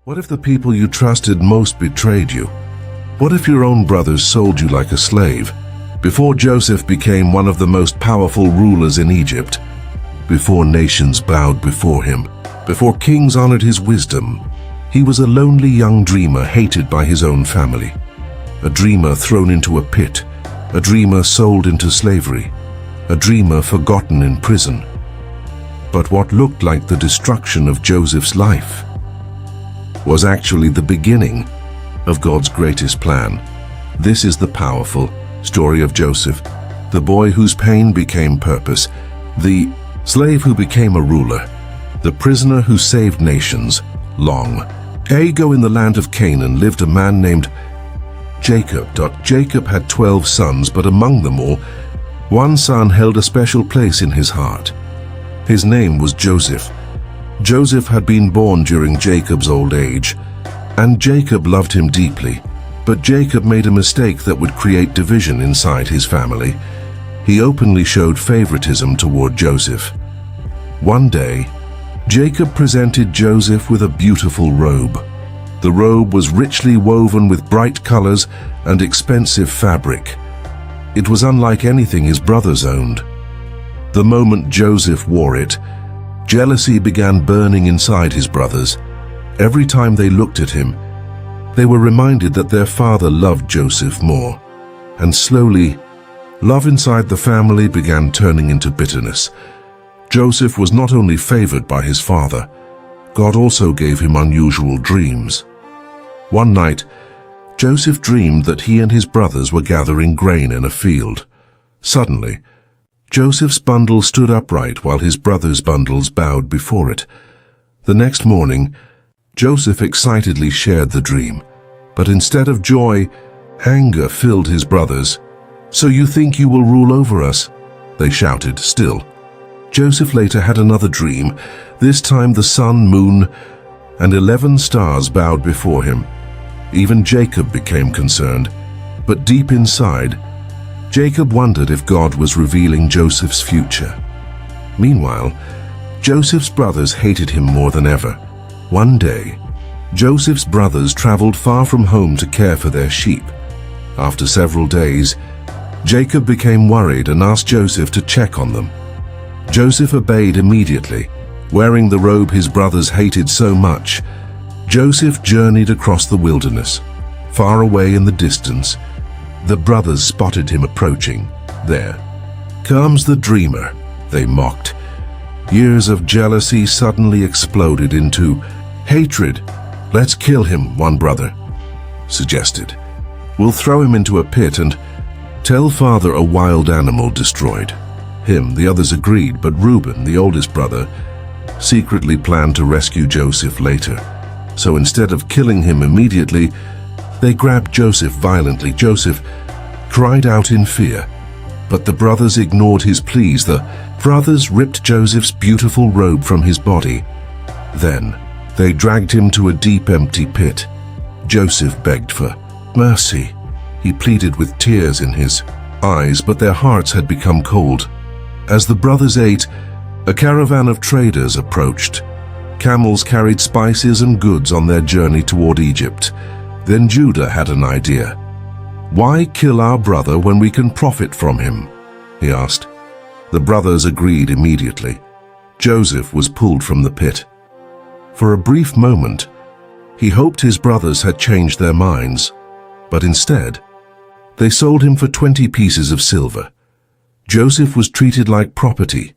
What if the people you trusted most betrayed you? What if your own brothers sold you like a slave? Before Joseph became one of the most powerful rulers in Egypt, before nations bowed before him, before kings honored his wisdom, he was a lonely young dreamer hated by his own family. A dreamer thrown into a pit, a dreamer sold into slavery, a dreamer forgotten in prison. But what looked like the destruction of Joseph's life was actually the beginning of God's greatest plan. This is the powerful story of Joseph, the boy whose pain became purpose, the slave who became a ruler, the prisoner who saved nations. Long ago in the land of Canaan lived a man named Jacob. Jacob had 12 sons, but among them all, one son held a special place in his heart. His name was Joseph. Joseph had been born during Jacob's old age, and Jacob loved him deeply. But Jacob made a mistake that would create division inside his family. He openly showed favoritism toward Joseph. One day, Jacob presented Joseph with a beautiful robe. The robe was richly woven with bright colors and expensive fabric. It was unlike anything his brothers owned. The moment Joseph wore it, jealousy began burning inside his brothers. Every time they looked at him, they were reminded that their father loved Joseph more. And slowly, love inside the family began turning into bitterness. Joseph was not only favored by his father, God also gave him unusual dreams. One night, Joseph dreamed that he and his brothers were gathering grain in a field. Suddenly, Joseph's bundle stood upright while his brothers' bundles bowed before it. The next morning, Joseph excitedly shared the dream, but instead of joy, anger filled his brothers. "So you think you will rule over us?" they shouted still. Joseph later had another dream. This time the sun, moon, and 11 stars bowed before him. Even Jacob became concerned, but deep inside, Jacob wondered if God was revealing Joseph's future. Meanwhile, Joseph's brothers hated him more than ever. One day, Joseph's brothers traveled far from home to care for their sheep. After several days, Jacob became worried and asked Joseph to check on them. Joseph obeyed immediately. Wearing the robe his brothers hated so much, Joseph journeyed across the wilderness. Far away in the distance, the brothers spotted him approaching. "There comes the dreamer," they mocked. Years of jealousy suddenly exploded into hatred. "Let's kill him," one brother suggested. "We'll throw him into a pit and tell father a wild animal destroyed him." The others agreed, but Reuben, the oldest brother, secretly planned to rescue Joseph later. So instead of killing him immediately, they grabbed Joseph violently. Joseph cried out in fear, but the brothers ignored his pleas. The brothers ripped Joseph's beautiful robe from his body. Then they dragged him to a deep, empty pit. Joseph begged for mercy. He pleaded with tears in his eyes, but their hearts had become cold. As the brothers ate, a caravan of traders approached. Camels carried spices and goods on their journey toward Egypt. Then Judah had an idea. "Why kill our brother when we can profit from him?" he asked. The brothers agreed immediately. Joseph was pulled from the pit. For a brief moment, he hoped his brothers had changed their minds, but instead, they sold him for 20 pieces of silver. Joseph was treated like property,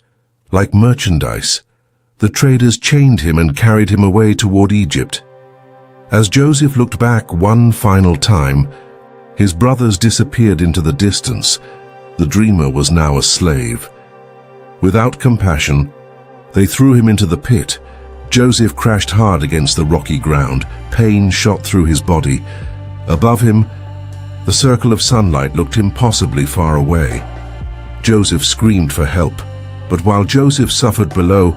like merchandise. The traders chained him and carried him away toward Egypt. As Joseph looked back one final time, his brothers disappeared into the distance. The dreamer was now a slave. Without compassion, they threw him into the pit. Joseph crashed hard against the rocky ground. Pain shot through his body. Above him, the circle of sunlight looked impossibly far away. Joseph screamed for help, but while Joseph suffered below,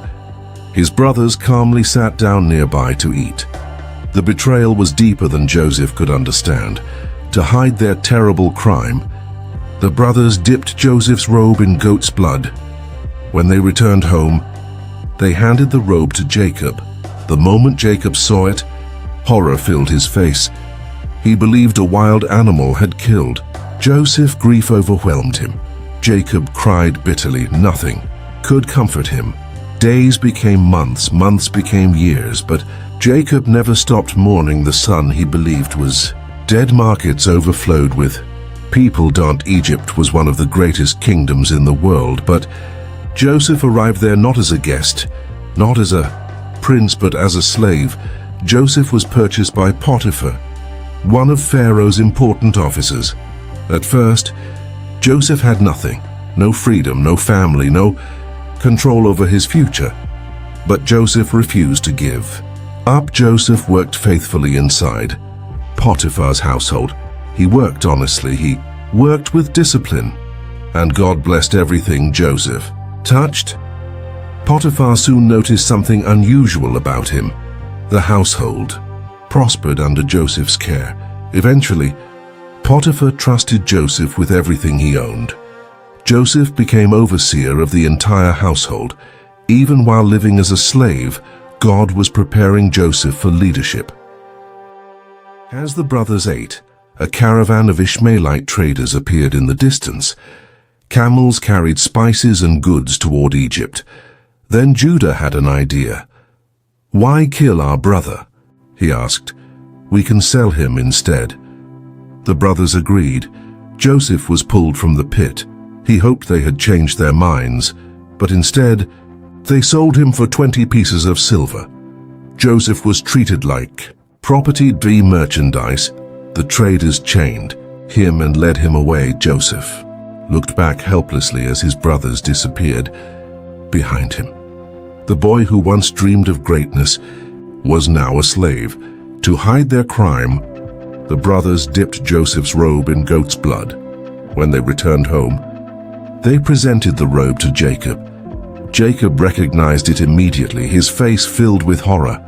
his brothers calmly sat down nearby to eat. The betrayal was deeper than Joseph could understand. To hide their terrible crime, the brothers dipped Joseph's robe in goat's blood. When they returned home, they handed the robe to Jacob. The moment Jacob saw it, Horror filled his face. He believed a wild animal had killed Joseph. Grief overwhelmed him. Jacob cried bitterly. Nothing could comfort him. Days became months, months became years, but Jacob never stopped mourning the son he believed was dead. Markets overflowed with people. Egypt was one of the greatest kingdoms in the world, but Joseph arrived there not as a guest, not as a prince, but as a slave. Joseph was purchased by Potiphar, one of Pharaoh's important officers. At first, Joseph had nothing, no freedom, no family, no control over his future. But Joseph refused to give up. Joseph worked faithfully inside Potiphar's household. He worked honestly, he worked with discipline, and God blessed everything Joseph touched. Potiphar soon noticed something unusual about him. The household prospered under Joseph's care. Eventually, Potiphar trusted Joseph with everything he owned. Joseph became overseer of the entire household. Even while living as a slave, God was preparing Joseph for leadership. As the brothers ate, a caravan of Ishmaelite traders appeared in the distance. Camels carried spices and goods toward Egypt. Then Judah had an idea. "Why kill our brother?" he asked. "We can sell him instead." The brothers agreed. Joseph was pulled from the pit. He hoped they had changed their minds, but instead, they sold him for 20 pieces of silver. Joseph was treated like property. Merchandise. The traders chained him and led him away. Joseph looked back helplessly as his brothers disappeared behind him. The boy who once dreamed of greatness was now a slave. To hide their crime, the brothers dipped Joseph's robe in goat's blood. When they returned home, they presented the robe to Jacob. Jacob recognized it immediately, his face filled with horror.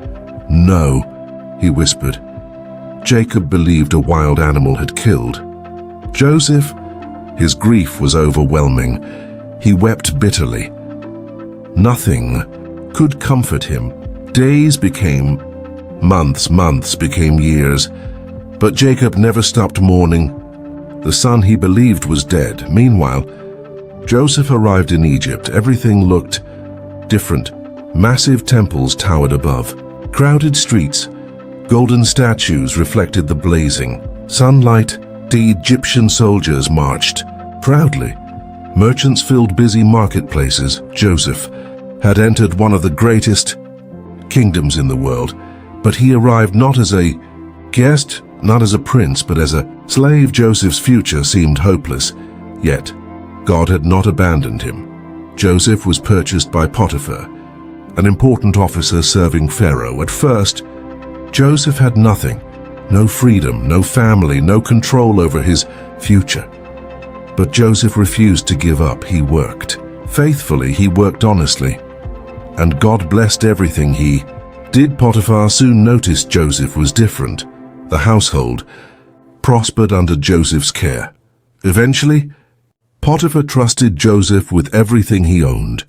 "No," he whispered. Jacob believed a wild animal had killed Joseph. His grief was overwhelming. He wept bitterly. Nothing could comfort him. Days became months, months became years, but Jacob never stopped mourning the son he believed was dead. Meanwhile, Joseph arrived in Egypt. Everything looked different. Massive temples towered above. Crowded streets, golden statues reflected the blazing sunlight. The Egyptian soldiers marched proudly. Merchants filled busy marketplaces. Joseph had entered one of the greatest kingdoms in the world, but he arrived not as a guest, not as a prince, but as a slave. Joseph's future seemed hopeless, yet God had not abandoned him. Joseph was purchased by Potiphar, an important officer serving Pharaoh. At first, Joseph had nothing, no freedom, no family, no control over his future. But Joseph refused to give up. He worked faithfully, he worked honestly, and God blessed everything he did. Potiphar soon noticed Joseph was different. The household prospered under Joseph's care. Eventually, Potiphar trusted Joseph with everything he owned.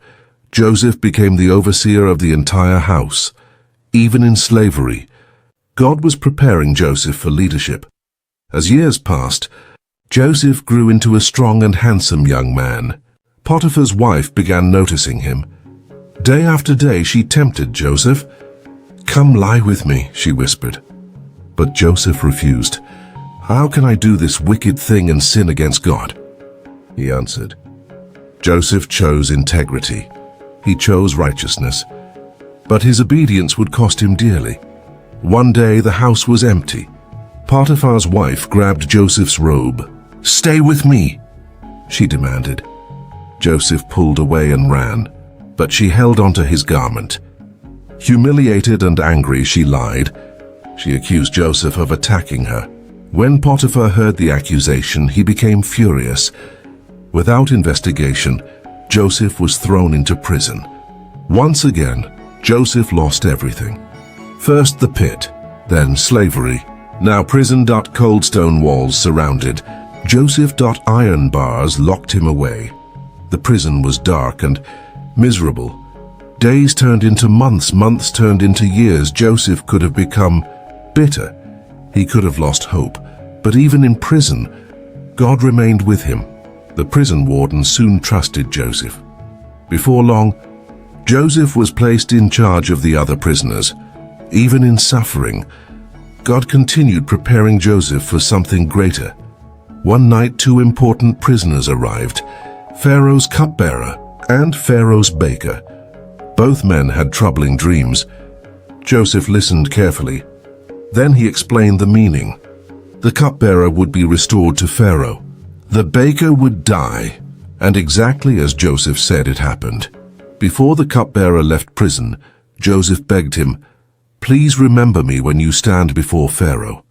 Joseph became the overseer of the entire house. Even in slavery, God was preparing Joseph for leadership. As years passed, Joseph grew into a strong and handsome young man. Potiphar's wife began noticing him. Day after day, she tempted Joseph. "Come lie with me," she whispered. But Joseph refused. "How can I do this wicked thing and sin against God?" he answered. Joseph chose integrity. He chose righteousness. But his obedience would cost him dearly. One day, the house was empty. Potiphar's wife grabbed Joseph's robe. "Stay with me," she demanded. Joseph pulled away and ran, but she held onto his garment. Humiliated and angry, she lied. She accused Joseph of attacking her. When Potiphar heard the accusation, he became furious. Without investigation, Joseph was thrown into prison. Once again, Joseph lost everything. First the pit, then slavery. Now prison. Cold stone walls surrounded Joseph. Iron bars locked him away. The prison was dark and miserable. Days turned into months, months turned into years. Joseph could have become Bitter, he could have lost hope, but even in prison, God remained with him. The prison warden soon trusted Joseph. Before long, Joseph was placed in charge of the other prisoners. Even in suffering, God continued preparing Joseph for something greater. One night, two important prisoners arrived, Pharaoh's cupbearer and Pharaoh's baker. Both men had troubling dreams. Joseph listened carefully. Then he explained the meaning. The cupbearer would be restored to Pharaoh. The baker would die, and exactly as Joseph said it happened. Before the cupbearer left prison, Joseph begged him, "Please remember me when you stand before Pharaoh."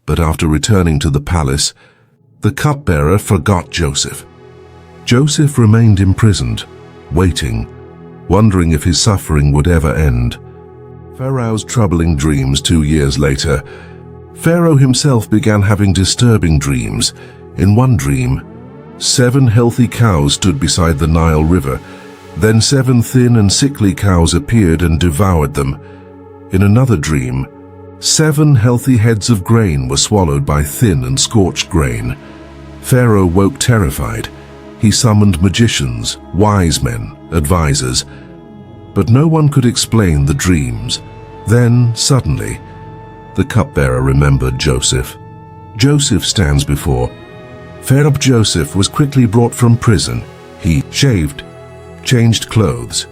But after returning to the palace, the cupbearer forgot Joseph. Joseph remained imprisoned, waiting, wondering if his suffering would ever end. Pharaoh's troubling dreams 2 years later. Pharaoh himself began having disturbing dreams. In one dream, 7 healthy cows stood beside the Nile River. Then 7 thin and sickly cows appeared and devoured them. In another dream, 7 healthy heads of grain were swallowed by thin and scorched grain. Pharaoh woke terrified. He summoned magicians, wise men, advisors, but no one could explain the dreams. Then, suddenly, the cupbearer remembered Joseph. Joseph stands before. Pharaoh Joseph was quickly brought from prison. He shaved, changed clothes,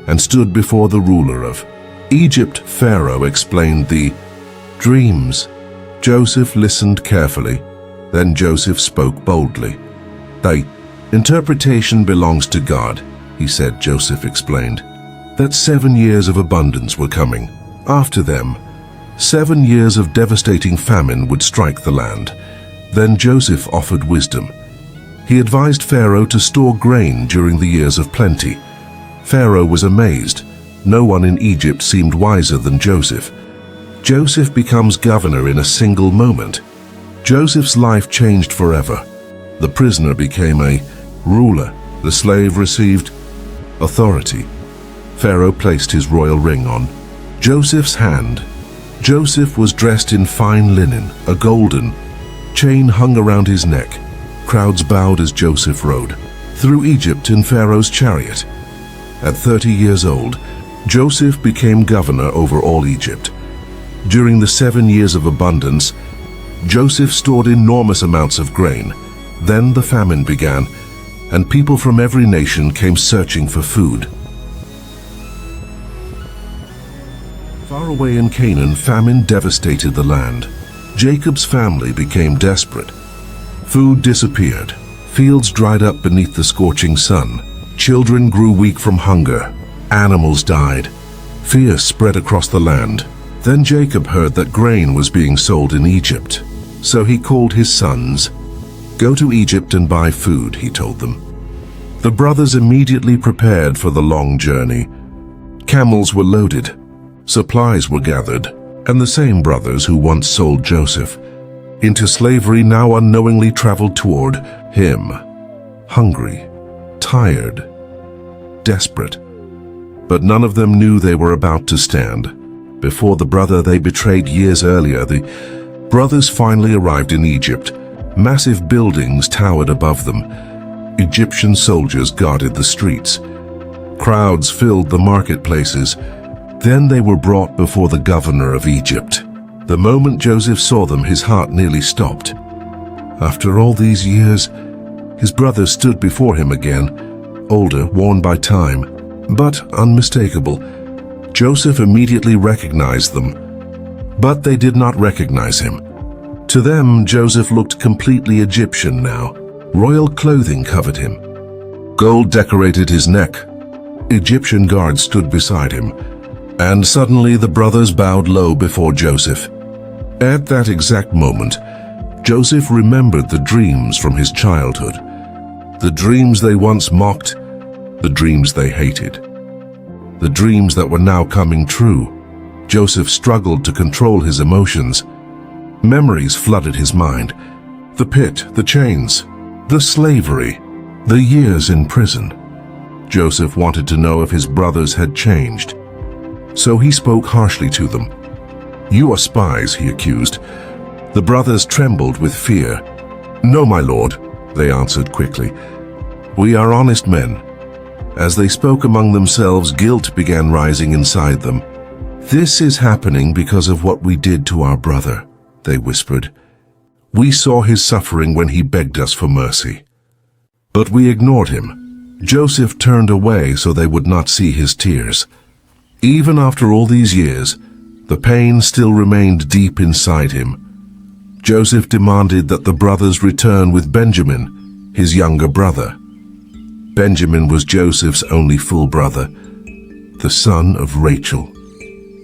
and stood before the ruler of Egypt. Pharaoh explained the dreams. Joseph listened carefully. Then Joseph spoke boldly. "The interpretation belongs to God," he said. Joseph explained that 7 years of abundance were coming. After them, 7 years of devastating famine would strike the land. Then Joseph offered wisdom. He advised Pharaoh to store grain during the years of plenty. Pharaoh was amazed. No one in Egypt seemed wiser than Joseph. Joseph becomes governor in a single moment. Joseph's life changed forever. The prisoner became a ruler. The slave received authority. Pharaoh placed his royal ring on Joseph's hand. Joseph was dressed in fine linen, a golden chain hung around his neck. Crowds bowed as Joseph rode through Egypt in Pharaoh's chariot. At 30 years old, Joseph became governor over all Egypt. During the 7 years of abundance, Joseph stored enormous amounts of grain. Then the famine began, and people from every nation came searching for food. Far away in Canaan, famine devastated the land. Jacob's family became desperate. Food disappeared. Fields dried up beneath the scorching sun. Children grew weak from hunger. Animals died. Fear spread across the land. Then Jacob heard that grain was being sold in Egypt. So he called his sons. "Go to Egypt and buy food," he told them. The brothers immediately prepared for the long journey. Camels were loaded. Supplies were gathered, and the same brothers who once sold Joseph into slavery now unknowingly traveled toward him, hungry, tired, desperate. But none of them knew they were about to stand before the brother they betrayed years earlier. The brothers finally arrived in Egypt. Massive buildings towered above them. Egyptian soldiers guarded the streets. Crowds filled the marketplaces. Then they were brought before the governor of Egypt. The moment Joseph saw them, his heart nearly stopped. After all these years, his brothers stood before him again, older, worn by time, but unmistakable. Joseph immediately recognized them, but they did not recognize him. To them, Joseph looked completely Egyptian now. Royal clothing covered him. Gold decorated his neck. Egyptian guards stood beside him. And suddenly the brothers bowed low before Joseph. At that exact moment, Joseph remembered the dreams from his childhood. The dreams they once mocked, the dreams they hated. The dreams that were now coming true. Joseph struggled to control his emotions. Memories flooded his mind. The pit, the chains, the slavery, the years in prison. Joseph wanted to know if his brothers had changed. So he spoke harshly to them. "You are spies," he accused. The brothers trembled with fear. "No, my lord," they answered quickly. "We are honest men." As they spoke among themselves, guilt began rising inside them. "This is happening because of what we did to our brother," they whispered. "We saw his suffering when he begged us for mercy. But we ignored him." Joseph turned away so they would not see his tears. Even after all these years, the pain still remained deep inside him. Joseph demanded that the brothers return with Benjamin, his younger brother. Benjamin was Joseph's only full brother, the son of Rachel,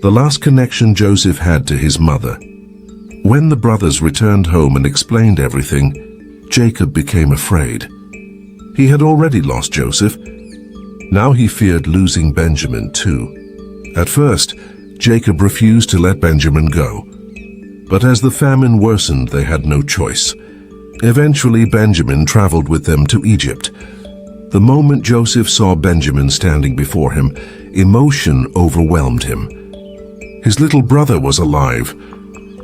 the last connection Joseph had to his mother. When the brothers returned home and explained everything, Jacob became afraid. He had already lost Joseph. Now he feared losing Benjamin too. At first, Jacob refused to let Benjamin go. But as the famine worsened, they had no choice. Eventually, Benjamin traveled with them to Egypt. The moment Joseph saw Benjamin standing before him, emotion overwhelmed him. His little brother was alive,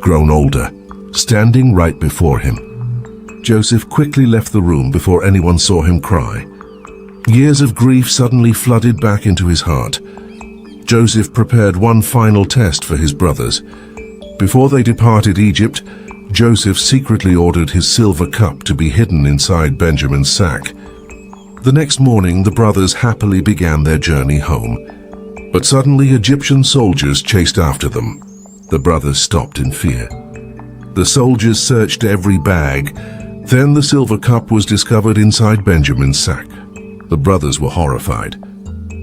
grown older, standing right before him. Joseph quickly left the room before anyone saw him cry. Years of grief suddenly flooded back into his heart. Joseph prepared one final test for his brothers. Before they departed Egypt, Joseph secretly ordered his silver cup to be hidden inside Benjamin's sack. The next morning, the brothers happily began their journey home. But suddenly, Egyptian soldiers chased after them. The brothers stopped in fear. The soldiers searched every bag. Then the silver cup was discovered inside Benjamin's sack. The brothers were horrified.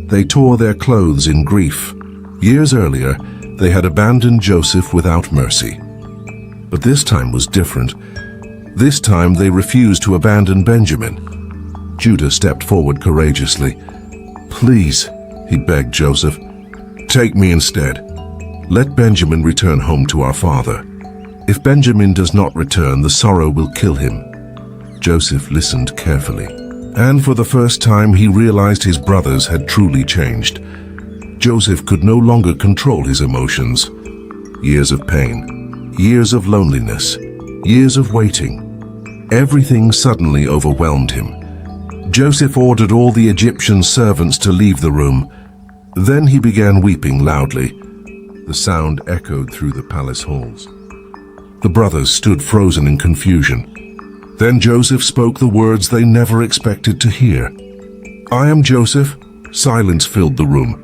They tore their clothes in grief. Years earlier, they had abandoned Joseph without mercy. But this time was different. This time they refused to abandon Benjamin. Judah stepped forward courageously. "Please," he begged Joseph, "take me instead. Let Benjamin return home to our father. If Benjamin does not return, the sorrow will kill him." Joseph listened carefully, and for the first time he realized his brothers had truly changed. Joseph could no longer control his emotions. Years of pain, years of loneliness, years of waiting. Everything suddenly overwhelmed him. Joseph ordered all the Egyptian servants to leave the room. Then he began weeping loudly. The sound echoed through the palace halls. The brothers stood frozen in confusion. Then Joseph spoke the words they never expected to hear. "I am Joseph." Silence filled the room.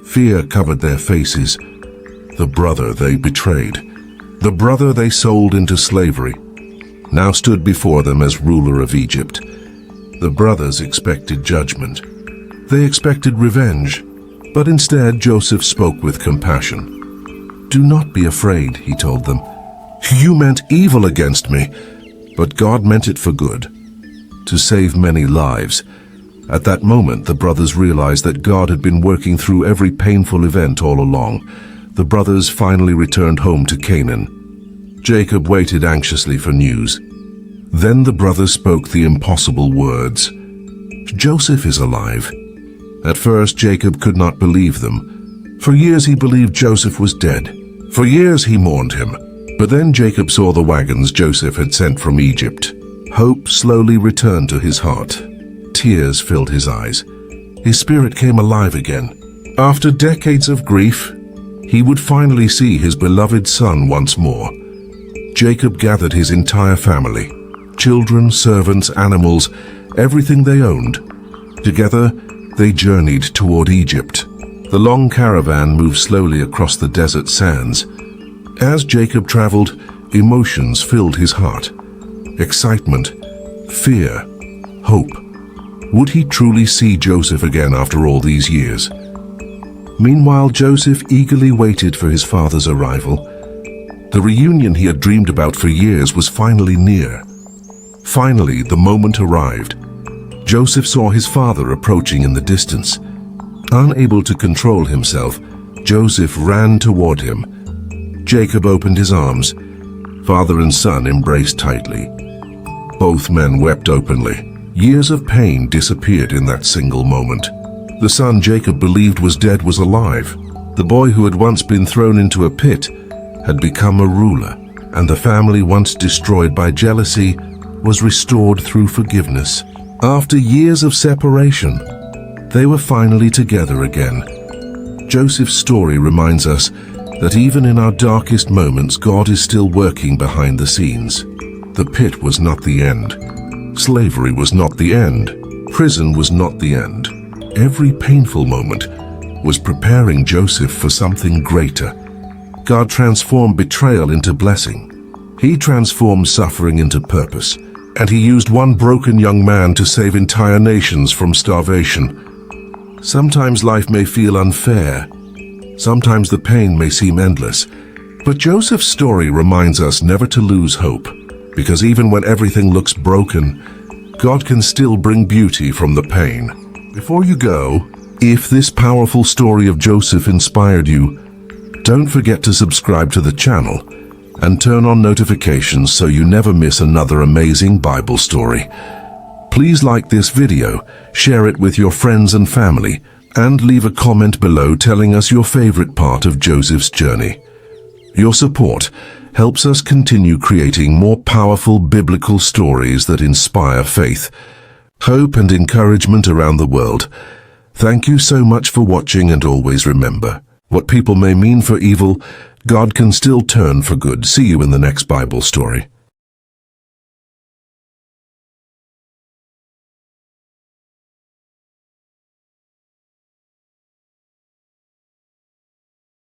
Fear covered their faces. The brother they betrayed, the brother they sold into slavery, now stood before them as ruler of Egypt. The brothers expected judgment. They expected revenge. But instead, Joseph spoke with compassion. "Do not be afraid," he told them. "You meant evil against me, but God meant it for good, to save many lives." At that moment, the brothers realized that God had been working through every painful event all along. The brothers finally returned home to Canaan. Jacob waited anxiously for news. Then the brothers spoke the impossible words. "Joseph is alive." At first, Jacob could not believe them. For years he believed Joseph was dead. For years he mourned him. But then Jacob saw the wagons Joseph had sent from Egypt. Hope slowly returned to his heart. Tears filled his eyes. His spirit came alive again. After decades of grief, he would finally see his beloved son once more. Jacob gathered his entire family, children, servants, animals, everything they owned. Together, they journeyed toward Egypt. The long caravan moved slowly across the desert sands. As Jacob traveled, emotions filled his heart. Excitement, fear, hope. Would he truly see Joseph again after all these years? Meanwhile, Joseph eagerly waited for his father's arrival. The reunion he had dreamed about for years was finally near. Finally, the moment arrived. Joseph saw his father approaching in the distance. Unable to control himself, Joseph ran toward him. Jacob opened his arms. Father and son embraced tightly. Both men wept openly. Years of pain disappeared in that single moment. The son Jacob believed was dead was alive. The boy who had once been thrown into a pit had become a ruler, and the family once destroyed by jealousy was restored through forgiveness. After years of separation, they were finally together again. Joseph's story reminds us that even in our darkest moments, God is still working behind the scenes. The pit was not the end. Slavery was not the end. Prison was not the end. Every painful moment was preparing Joseph for something greater. God transformed betrayal into blessing. He transformed suffering into purpose, and he used one broken young man to save entire nations from starvation. Sometimes life may feel unfair. Sometimes the pain may seem endless. But Joseph's story reminds us never to lose hope, because even when everything looks broken, God can still bring beauty from the pain. Before you go, if this powerful story of Joseph inspired you, don't forget to subscribe to the channel and turn on notifications so you never miss another amazing Bible story. Please like this video, share it with your friends and family, and leave a comment below telling us your favorite part of Joseph's journey. Your support helps us continue creating more powerful biblical stories that inspire faith, hope, and encouragement around the world. Thank you so much for watching, and always remember, what people may mean for evil, God can still turn for good. See you in the next Bible story.